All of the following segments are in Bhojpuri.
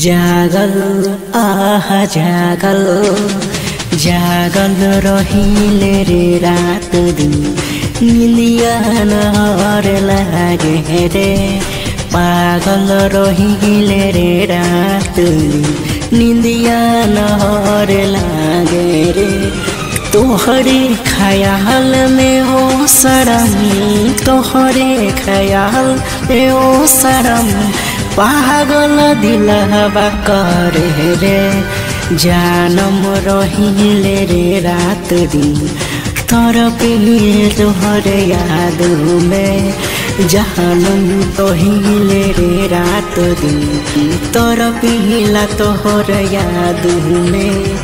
जागल आहा जागल जागल रहिले रे रात दिन निलिया नहर लागे रे पागल रहिले रे रात दिन निंदिया नहर लागे रे तोहरे ख्याल में हो शरम तोहरे ख्याल में हो शरम पागल दिलवा करे रे जानम रहिले रे रात दिन तोर पिले तोहर याद में जानम रहिले रे रात दिन तोर पिला तोहर याद में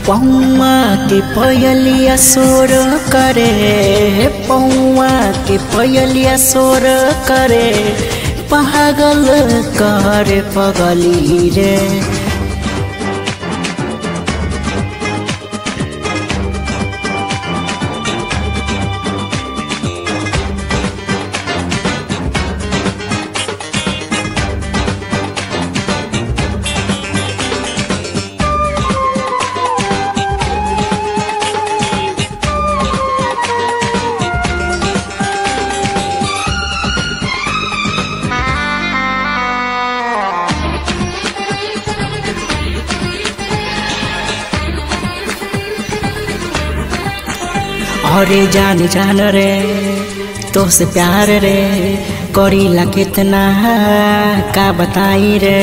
पौआ के पयलिया सोर करे पौआ के पयलिया सोर करे पागल कर पगली रे अरे जान जान रे तो से प्यार रे करीला कितना का बताई रे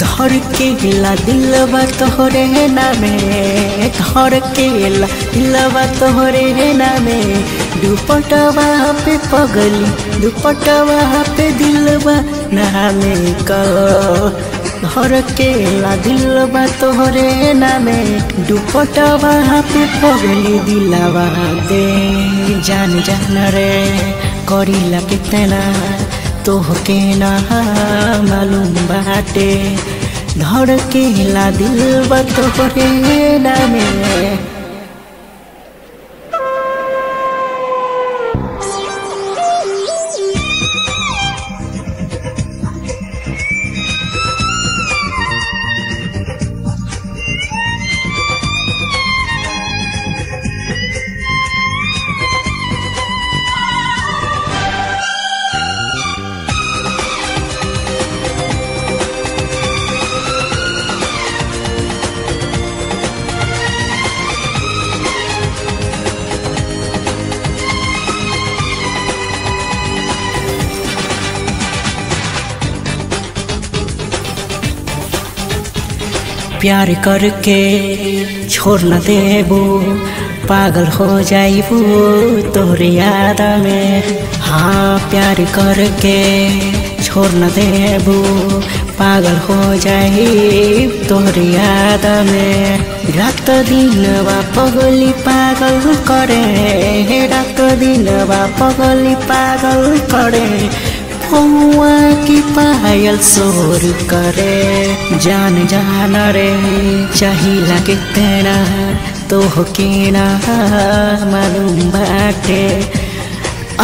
घर के ला दिलवा तोहरे नामे घर के ला दिलवा तोहरे नामे दुपट्टवा पे पगली दुपट्टवा पे दिलवा नामे का घर के ला दिलवा तोहरे नामे दुपट्टवा पे पगली दिलवा दे जान जान रे करीला कितना तोहके ना मालूम बाटे घर के ला दिलवा तोहरे नामे प्यार करके छोड़ न देबू पागल हो जाइबू तोहरे याद में हाँ प्यार करके छोड़ न देबू पागल हो जाई तोहरे याद में रात दिन वा पगली पागल करे रात दिन वा पगली पागल करे पौआ की पायल शोर करे जान जान रे चाहिला कितना तोहके ना मालूम बाटे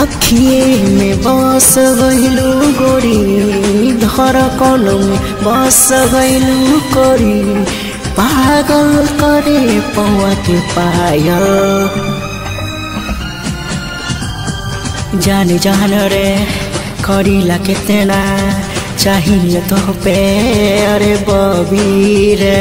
अखिए में बस गइलू गोरी धड़कन में बस गइलू गोरी पागल करे पौआ के पायल जान जान रे करीला कितना चाहिए तो पे अरे बबी रे।